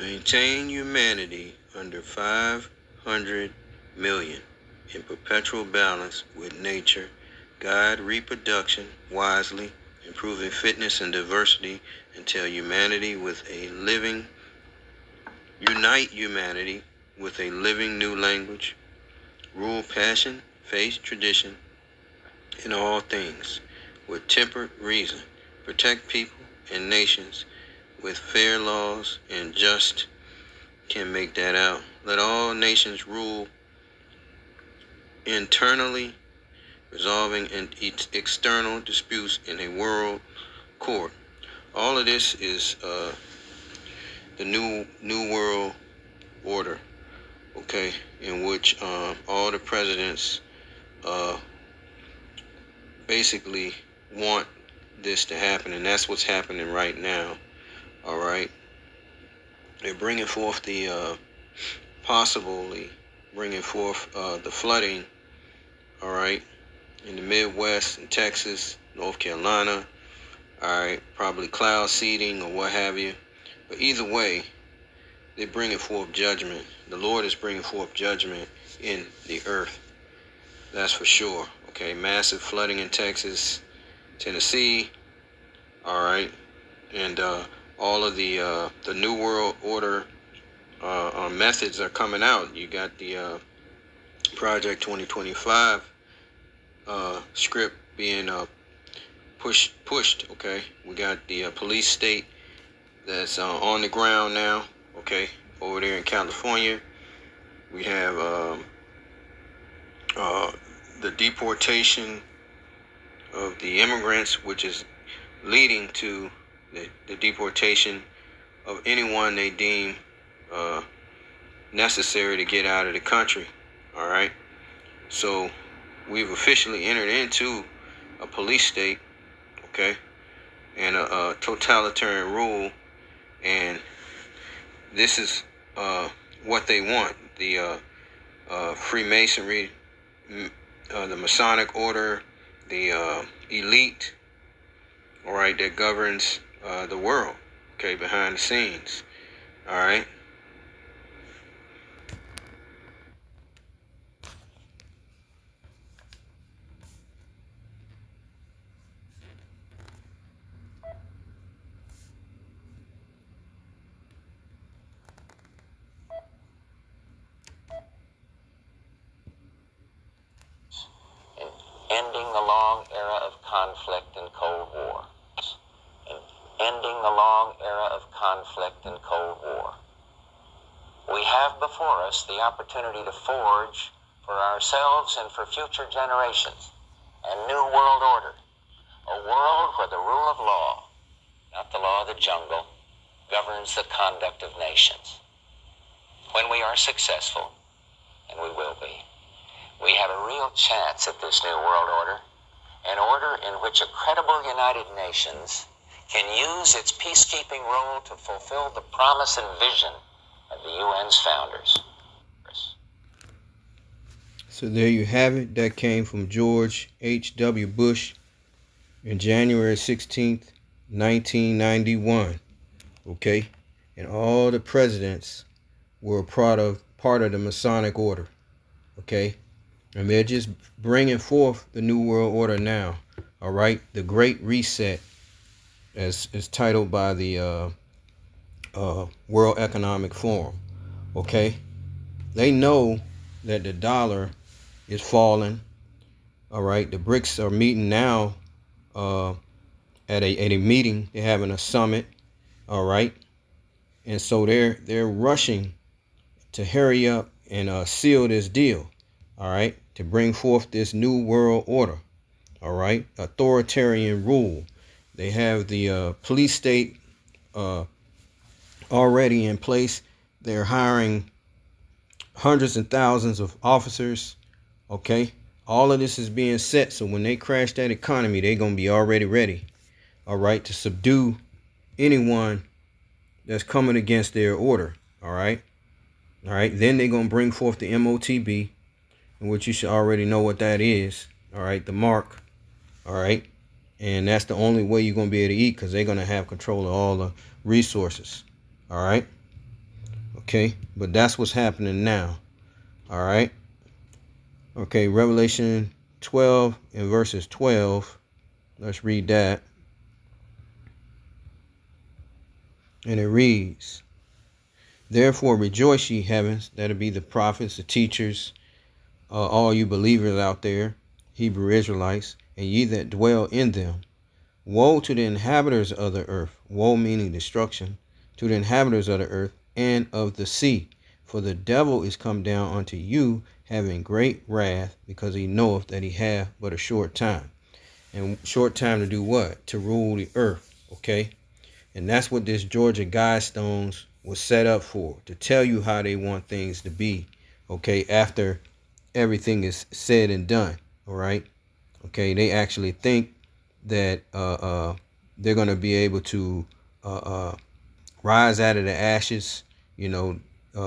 Maintain humanity under 500 million in perpetual balance with nature, guide reproduction wisely, improving fitness and diversity until unite humanity with a living new language, rule passion, faith, tradition, in all things, with tempered reason, protect people and nations with fair laws and just, can't make that out. Let all nations rule internally, resolving external disputes in a world court. All of this is the new world order, okay, in which all the presidents basically want this to happen, and that's what's happening right now. All right, they're bringing forth possibly bringing forth the flooding. All right, in the Midwest, in Texas, North Carolina. All right, probably cloud seeding or what have you. But either way, they're bringing forth judgment. The Lord is bringing forth judgment in the earth. That's for sure. Okay, massive flooding in Texas, Tennessee. All right, and all of the New World Order methods are coming out. You got the Project 2025 script being pushed. Okay, we got the police state that's on the ground now. Okay, over there in California, we have the deportation of the immigrants, which is leading to the deportation of anyone they deem necessary to get out of the country. All right, so we've officially entered into a police state, okay, and a totalitarian rule, and this is what they want. The Freemasonry, the Masonic order, the elite, all right, that governs the world, okay, behind the scenes, all right. Ending the long era of conflict and Cold War. Ending the long era of conflict and Cold War. We have before us the opportunity to forge for ourselves and for future generations a new world order, a world where the rule of law, not the law of the jungle, governs the conduct of nations. When we are successful, and we will be, we have a real chance at this new world order, an order in which a credible United Nations can use its peacekeeping role to fulfill the promise and vision of the UN's founders. So there you have it. That came from George H.W. Bush in January 16th, 1991. Okay? And all the presidents were part of the Masonic order. Okay? And they're just bringing forth the New World Order now. All right? The Great Reset, as is titled by the World Economic Forum. Okay? They know that the dollar is falling. All right? The BRICS are meeting now at a meeting. They're having a summit. All right? And so they're rushing to hurry up and seal this deal. All right? To bring forth this new world order, all right, authoritarian rule. They have the police state already in place. They're hiring hundreds and thousands of officers, okay. All of this is being set, so when they crash that economy, they're going to be already ready, all right, to subdue anyone that's coming against their order, all right. All right, then they're going to bring forth the MOTB, in which you should already know what that is. All right, the mark. All right, and that's the only way you're going to be able to eat, because they're going to have control of all the resources. All right, Okay, but that's what's happening now. All right. Okay, Revelation 12 and verses 12. Let's read that. And it reads, "Therefore rejoice, ye heavens," that'll be the prophets, the teachers, all you believers out there, Hebrew Israelites, "and ye that dwell in them. Woe to the inhabitants of the earth," woe meaning destruction, "to the inhabitants of the earth and of the sea. For the devil is come down unto you, having great wrath, because he knoweth that he hath but a short time." And short time to do what? To rule the earth. Okay? And that's what this Georgia Guidestones was set up for, to tell you how they want things to be. Okay? After everything is said and done. All right? Okay? They actually think that they're going to be able to rise out of the ashes,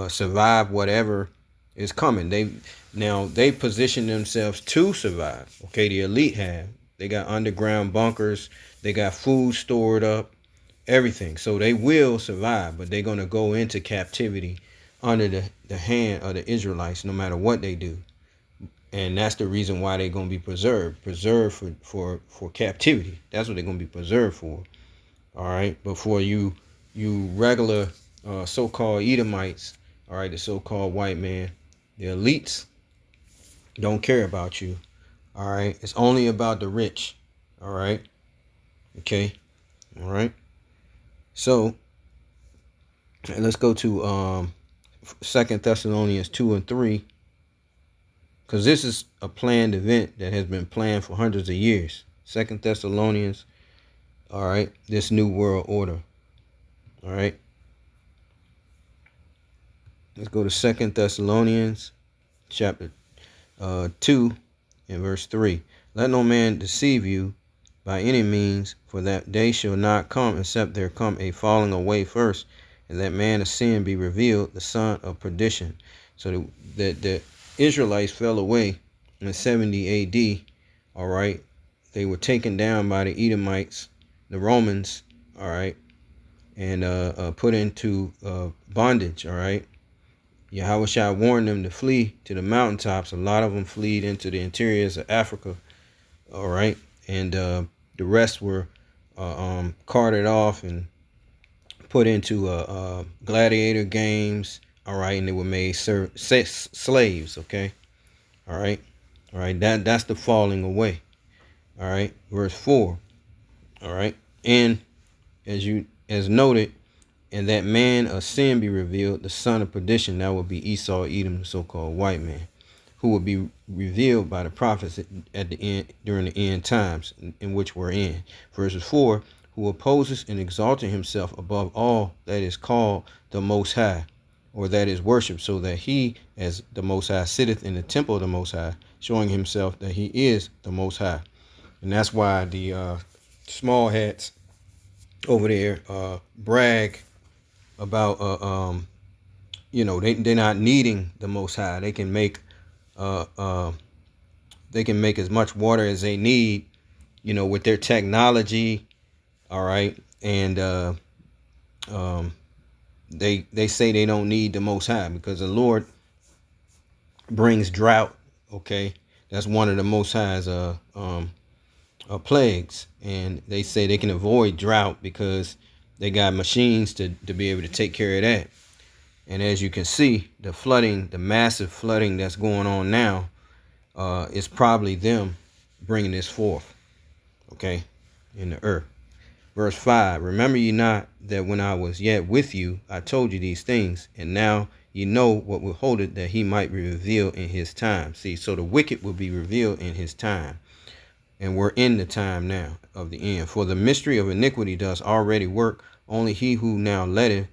survive whatever is coming. They position themselves to survive. Okay, the elite have. They got underground bunkers. They got food stored up, everything. So they will survive, but they're going to go into captivity under the hand of the Israelites, no matter what they do. And that's the reason why they're going to be preserved for captivity. That's what they're going to be preserved for. All right. But for you regular so-called Edomites, all right, the so-called white man, the elites don't care about you. All right. It's only about the rich. All right. Okay. All right. So let's go to 2 Thessalonians 2 and 3. Because this is a planned event that has been planned for hundreds of years. 2 Thessalonians, all right, this new world order. All right. Let's go to 2 Thessalonians chapter 2 and verse 3. "Let no man deceive you by any means, for that day shall not come except there come a falling away first, and that man of sin be revealed, the son of perdition." So that the Israelites fell away in 70 AD. All right. They were taken down by the Edomites, the Romans. All right. And put into bondage. All right. Yahushua warned them to flee to the mountaintops. A lot of them fled into the interiors of Africa. All right. And the rest were carted off and put into gladiator games. All right. And they were made slaves. Okay. All right. All right. That's the falling away. All right. Verse 4. All right. "And as noted, and that man of sin be revealed, the son of perdition." That would be Esau, Edom, the so-called white man, "who will be revealed by the prophets at the end, during the end times in which we're in." Verses 4, "who opposes and exalted himself above all that is called the Most High, or that is worshipped, so that he, as the Most High, sitteth in the temple of the Most High, showing himself that he is the Most High." And that's why the small hats over there brag about they're not needing the Most High. They can make as much water as they need, with their technology. All right. And they say they don't need the Most High because the Lord brings drought. Okay, that's one of the Most High's plagues, and they say they can avoid drought because they got machines to be able to take care of that. And as you can see, the massive flooding that's going on now, is probably them bringing this forth, okay, in the earth. Verse 5, "Remember ye not that when I was yet with you, I told you these things, and now ye know what withholdeth, that he might be revealed in his time." See, so the wicked will be revealed in his time. And we're in the time now of the end. "For the mystery of iniquity does already work. Only he who now letteth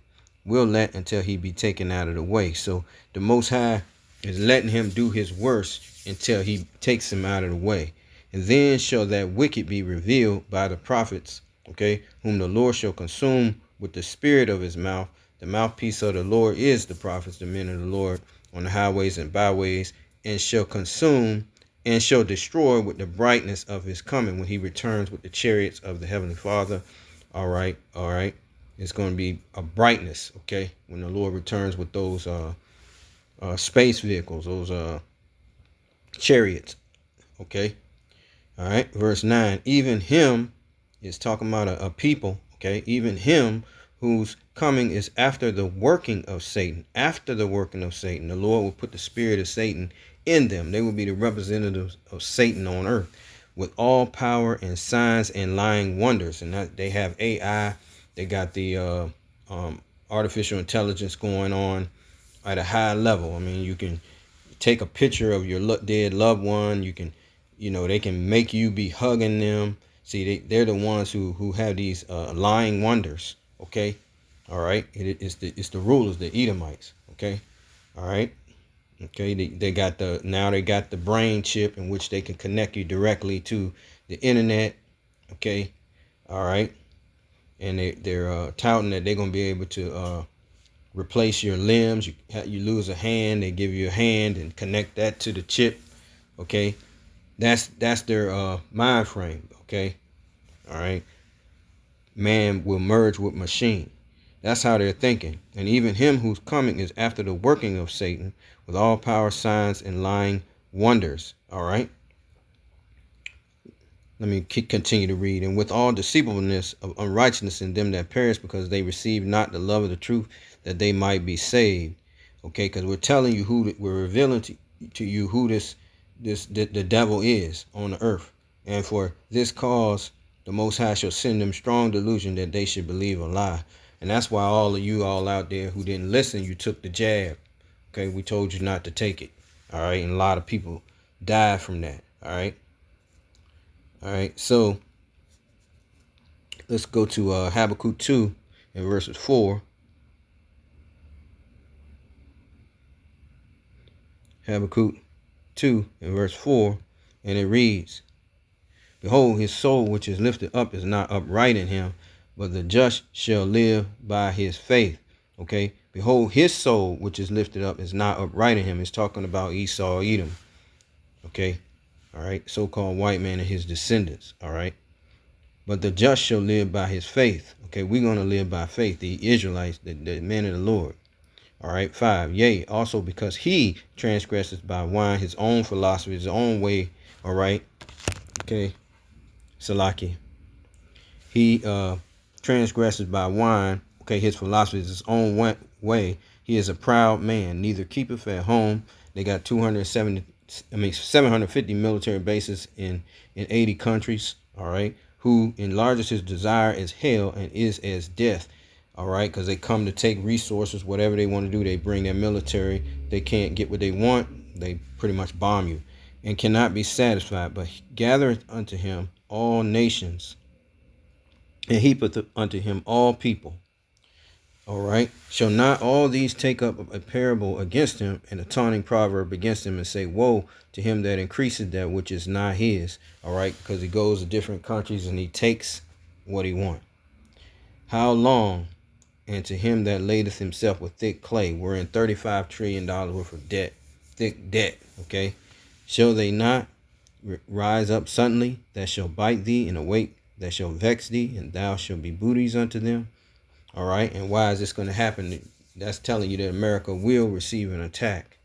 will let until he be taken out of the way." So the Most High is letting him do his worst until he takes him out of the way. "And then shall that wicked be revealed by the prophets, okay, whom the Lord shall consume with the spirit of his mouth." The mouthpiece of the Lord is the prophets, the men of the Lord, on the highways and byways, "and shall consume and shall destroy with the brightness of his coming, when he returns with the chariots of the heavenly Father." All right. All right. It's going to be a brightness, okay, when the Lord returns with those space vehicles, those chariots, okay. All right, verse 9. Even him is talking about a people, okay. Even him whose coming is after the working of Satan. After the working of Satan, the Lord will put the spirit of Satan in them. They will be the representatives of Satan on earth, with all power and signs and lying wonders. And that they have AI. They got the artificial intelligence going on at a high level. I mean, you can take a picture of your dead loved one. You can, they can make you be hugging them. See, they're the ones who have these lying wonders. Okay, all right. It's the rulers, the Edomites. Okay, all right. Okay, they got the brain chip in which they can connect you directly to the internet. Okay, all right. And they're touting that they're gonna be able to replace your limbs. You lose a hand, they give you a hand and connect that to the chip. Okay, that's their mind frame. Okay, all right. Man will merge with machine. That's how they're thinking. And even him whose coming is after the working of Satan, with all power, signs, and lying wonders. All right. Let me continue to read. And with all deceitfulness of unrighteousness in them that perish, because they receive not the love of the truth, that they might be saved. Okay, because we're telling you we're revealing to you who the devil is on the earth. And for this cause, the Most High shall send them strong delusion that they should believe a lie. And that's why all of you all out there who didn't listen, you took the jab. Okay, we told you not to take it. All right, and a lot of people died from that. All right. All right, so let's go to Habakkuk 2 and verses 4. Habakkuk 2 and verse 4, and it reads, Behold, his soul which is lifted up is not upright in him, but the just shall live by his faith. Okay, behold, his soul which is lifted up is not upright in him. It's talking about Esau, Edom. Okay, all right, so-called white man and his descendants. All right, but the just shall live by his faith. Okay, we're going to live by faith, the Israelites, the men of the Lord. All right, 5. Yea, also because he transgresses by wine his own philosophy, his own way. All right, okay, Salaki. He transgresses by wine. Okay, his philosophy is his own way. He is a proud man, neither keepeth at home. They got 750 military bases in 80 countries. All right, who enlarges his desire as hell and is as death. All right, because they come to take resources, whatever they want to do. They bring their military. They can't get what they want. They pretty much bomb you and cannot be satisfied, but gathereth unto him all nations and heapeth unto him all people. All right, shall not all these take up a parable against him and a taunting proverb against him and say, woe to him that increaseth that which is not his. All right, because he goes to different countries and he takes what he wants. How long? And to him that ladeth himself with thick clay, we're in $35 trillion worth of debt, thick debt. Okay, shall they not rise up suddenly that shall bite thee, and awake that shall vex thee, and thou shalt be booties unto them? All right, and why is this going to happen? That's telling you that America will receive an attack,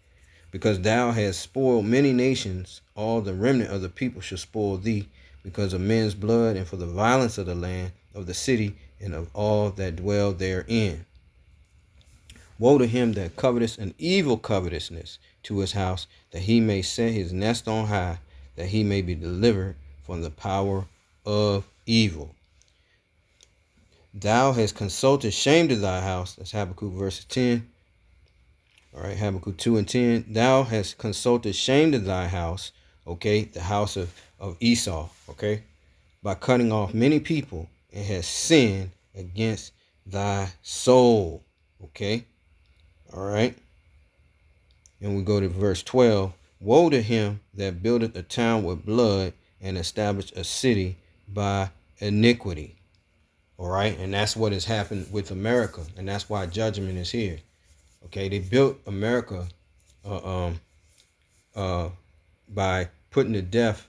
because thou hast spoiled many nations. All the remnant of the people shall spoil thee, because of men's blood, and for the violence of the land, of the city, and of all that dwell therein. Woe to him that coveteth an evil covetousness to his house, that he may set his nest on high, that he may be delivered from the power of evil. Thou hast consulted shame to thy house. That's Habakkuk verse 10. All right, Habakkuk 2 and 10. Thou hast consulted shame to thy house, okay, the house of Esau, okay, by cutting off many people, and has sinned against thy soul. Okay. All right. And we go to verse 12. Woe to him that buildeth a town with blood and established a city by iniquity. All right. And that's what has happened with America. And that's why judgment is here. Okay. They built America by putting to death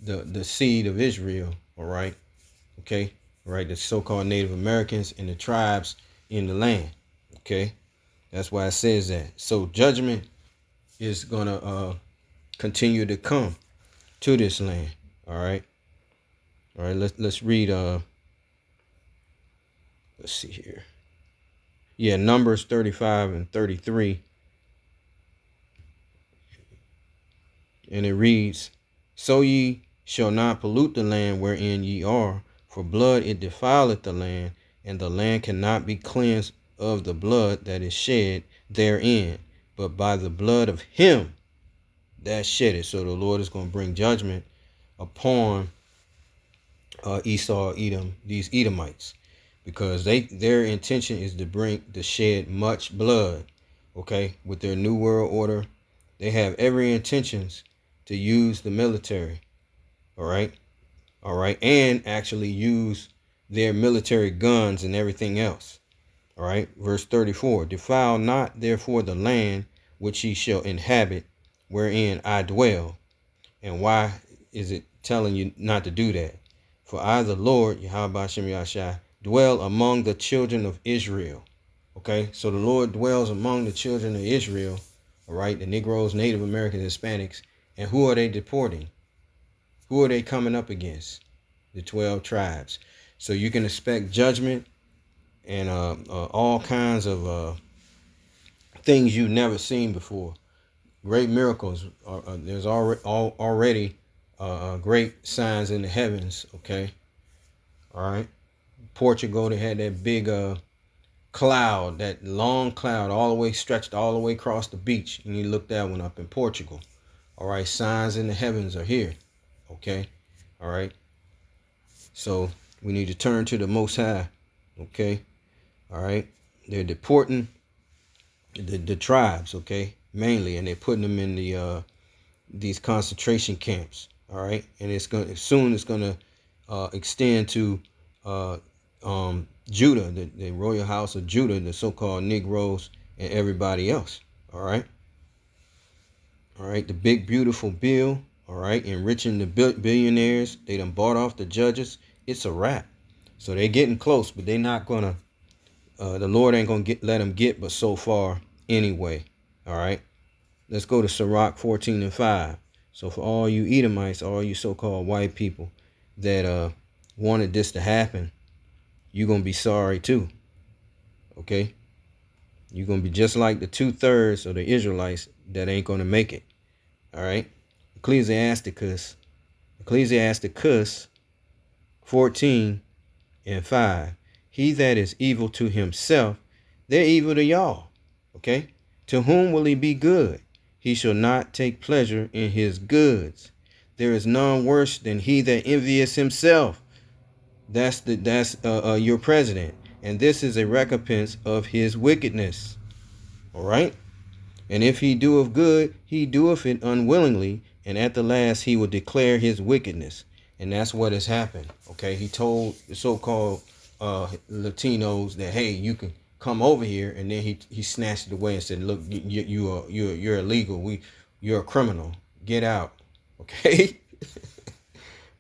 the seed of Israel. All right. Okay. right? The so-called Native Americans and the tribes in the land. Okay, that's why it says that. So judgment is gonna continue to come to this land. All right. Let's read. Let's see here. Yeah, Numbers 35 and 33, and it reads, "So ye shall not pollute the land wherein ye are, for blood it defileth the land, and the land cannot be cleansed of the blood that is shed therein, but by the blood of him that shed it." So the Lord is going to bring judgment upon Esau, Edom, these Edomites, because their intention is to shed much blood. Okay, with their new world order, they have every intentions to use the military. All right, and actually use their military guns and everything else. All right, verse 34: "Defile not therefore the land which ye shall inhabit, wherein I dwell." And why is it telling you not to do that? "For I, the Lord, Yahweh Hashem Yahshai, dwell among the children of Israel." Okay, so the Lord dwells among the children of Israel. All right, the Negroes, Native Americans, Hispanics. And who are they deporting? Who are they coming up against? The 12 tribes. So you can expect judgment and all kinds of things you've never seen before. Great miracles. There's already great signs in the heavens. Okay. All right. Portugal, they had that big cloud, that long cloud all the way stretched all the way across the beach. And you look that one up in Portugal. All right. Signs in the heavens are here. Okay. All right. So we need to turn to the Most High. Okay. All right. They're deporting the tribes. Okay. Mainly. And they're putting them in the these concentration camps. All right. And it's going to extend to Judah, the royal house of Judah, the so-called Negroes and everybody else. All right. All right. The big beautiful bill. All right. Enriching the billionaires. They done bought off the judges. It's a wrap. So they're getting close, but they're not gonna. The Lord ain't gonna let them get, but so far anyway. All right. Let's go to Sirach 14 and 5. So for all you Edomites, all you so-called white people that wanted this to happen, you're gonna be sorry too. Okay. You're gonna be just like the 2/3 of the Israelites that ain't gonna make it. All right. Ecclesiasticus 14 and 5. He that is evil to himself, they're evil to y'all. Okay. To whom will he be good? He shall not take pleasure in his goods. There is none worse than he that envious himself. That's your president. And this is a recompense of his wickedness. All right. And if he doeth good, he doeth it unwillingly. And at the last, he will declare his wickedness. And that's what has happened. Okay. He told the so-called Latinos that, hey, you can come over here. And then he snatched it away and said, look, you're illegal. You're a criminal. Get out. Okay.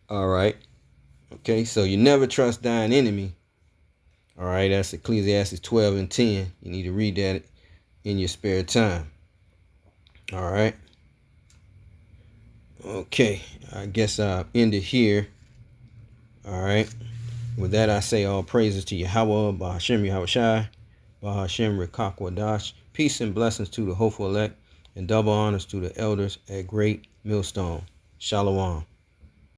All right. Okay. So you never trust thine enemy. All right. That's Ecclesiastes 12 and 10. You need to read that in your spare time. All right. Okay. I guess I'll end it here. All right. With that, I say all praises to Yahweh, Bahashem Yahushai, Bahashem Rekakwadash. Peace and blessings to the hopeful elect, and double honors to the elders at Great Millstone. Shalom.